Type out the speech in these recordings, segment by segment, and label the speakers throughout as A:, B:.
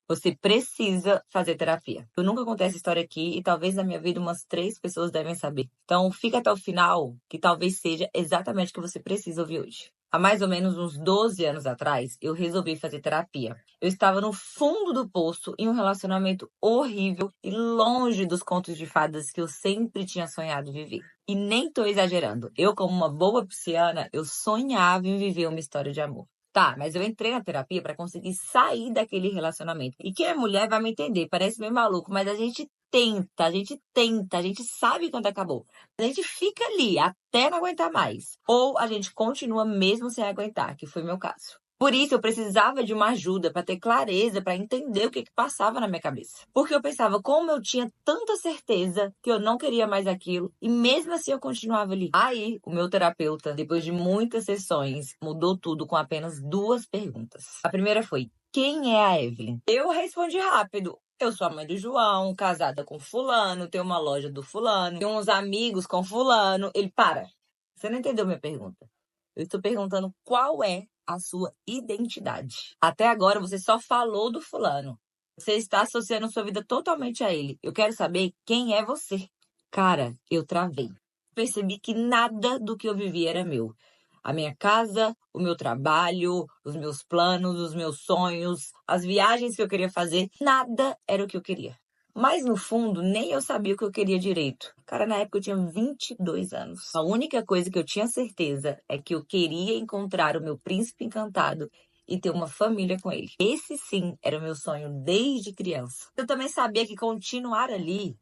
A: Você precisa fazer terapia. Eu nunca contei essa história aqui e talvez na minha vida umas 3 pessoas devem saber. Então fica até o final, que talvez seja exatamente o que você precisa ouvir hoje. Há mais ou menos uns 12 anos atrás, eu resolvi fazer terapia. Eu estava no fundo do poço em um relacionamento horrível e longe dos contos de fadas que eu sempre tinha sonhado viver. E nem tô exagerando. Eu, como uma boa pisciana, eu sonhava em viver uma história de amor. Tá, mas eu entrei na terapia para conseguir sair daquele relacionamento. E quem é mulher vai me entender, parece meio maluco, mas a gente tenta, a gente sabe quando acabou. A gente fica ali até não aguentar mais. Ou a gente continua mesmo sem aguentar, que foi meu caso. Por isso eu precisava de uma ajuda para ter clareza, para entender o que passava na minha cabeça. Porque eu pensava, como eu tinha tanta certeza que eu não queria mais aquilo, e mesmo assim eu continuava ali. Aí, o meu terapeuta, depois de muitas sessões, mudou tudo com apenas 2 perguntas. A primeira foi: quem é a Evelyn? Eu respondi rápido. Eu sou a mãe do João, casada com fulano, tenho uma loja do fulano, tenho uns amigos com fulano. Ele, para. Você não entendeu minha pergunta. Eu estou perguntando qual é a sua identidade. Até agora você só falou do fulano. Você está associando sua vida totalmente a ele. Eu quero saber quem é você. Cara, eu travei. Percebi que nada do que eu vivi era meu. A minha casa, o meu trabalho, os meus planos, os meus sonhos, as viagens que eu queria fazer, nada era o que eu queria. Mas no fundo, nem eu sabia o que eu queria direito. Cara, na época eu tinha 22 anos. A única coisa que eu tinha certeza é que eu queria encontrar o meu príncipe encantado e ter uma família com ele. Esse sim era o meu sonho desde criança. Eu também sabia que continuar ali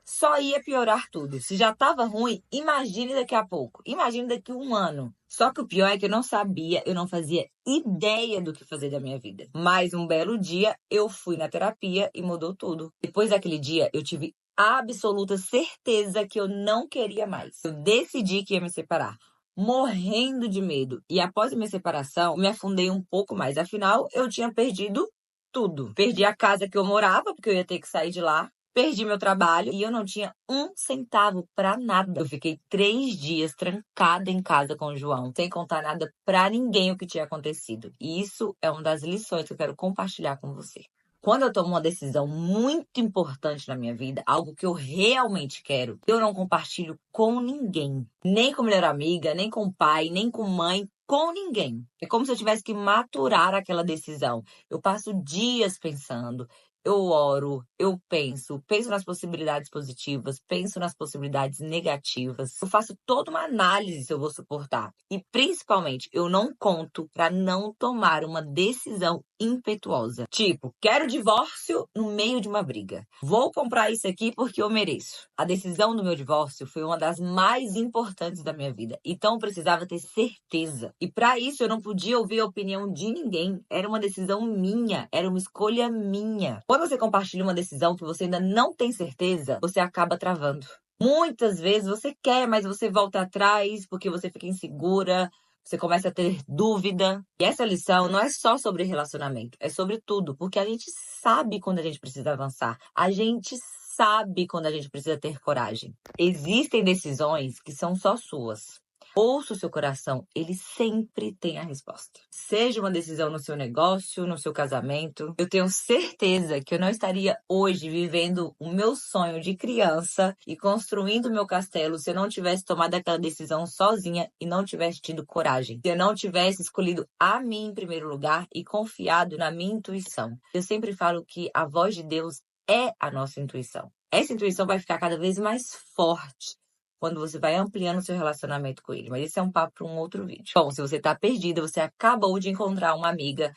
A: só ia piorar tudo. Se já estava ruim, imagine daqui a pouco. Imagine daqui a 1 ano. Só que o pior é que eu não sabia, eu não fazia ideia do que fazer da minha vida. Mas um belo dia, eu fui na terapia e mudou tudo. Depois daquele dia, eu tive absoluta certeza que eu não queria mais. Eu decidi que ia me separar, morrendo de medo. E após a minha separação, me afundei um pouco mais. Afinal, eu tinha perdido tudo. Perdi a casa que eu morava, porque eu ia ter que sair de lá. Perdi meu trabalho e eu não tinha 1 centavo pra nada. Eu fiquei 3 dias trancada em casa com o João, sem contar nada pra ninguém o que tinha acontecido. E isso é uma das lições que eu quero compartilhar com você. Quando eu tomo uma decisão muito importante na minha vida, algo que eu realmente quero, eu não compartilho com ninguém. Nem com melhor amiga, nem com pai, nem com mãe, com ninguém. É como se eu tivesse que maturar aquela decisão. Eu passo dias pensando. Eu oro, eu penso nas possibilidades positivas, penso nas possibilidades negativas. Eu faço toda uma análise se eu vou suportar. E principalmente, eu não conto para não tomar uma decisão impetuosa. Tipo, quero divórcio no meio de uma briga. Vou comprar isso aqui porque eu mereço. A decisão do meu divórcio foi uma das mais importantes da minha vida. Então eu precisava ter certeza. E para isso eu não podia ouvir a opinião de ninguém. Era uma decisão minha, era uma escolha minha. Quando você compartilha uma decisão que você ainda não tem certeza, você acaba travando. Muitas vezes você quer, mas você volta atrás porque você fica insegura, você começa a ter dúvida. E essa lição não é só sobre relacionamento, é sobre tudo, porque a gente sabe quando a gente precisa avançar. A gente sabe quando a gente precisa ter coragem. Existem decisões que são só suas. Ouça o seu coração, ele sempre tem a resposta. Seja uma decisão no seu negócio, no seu casamento. Eu tenho certeza que eu não estaria hoje vivendo o meu sonho de criança e construindo o meu castelo se eu não tivesse tomado aquela decisão sozinha e não tivesse tido coragem. Se eu não tivesse escolhido a mim em primeiro lugar e confiado na minha intuição. Eu sempre falo que a voz de Deus é a nossa intuição. Essa intuição vai ficar cada vez mais forte quando você vai ampliando o seu relacionamento com ele. Mas esse é um papo para um outro vídeo. Bom, se você tá perdida, você acabou de encontrar uma amiga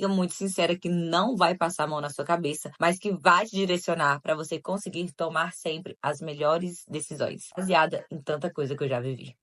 A: muito sincera que não vai passar a mão na sua cabeça, mas que vai te direcionar para você conseguir tomar sempre as melhores decisões, baseada em tanta coisa que eu já vivi.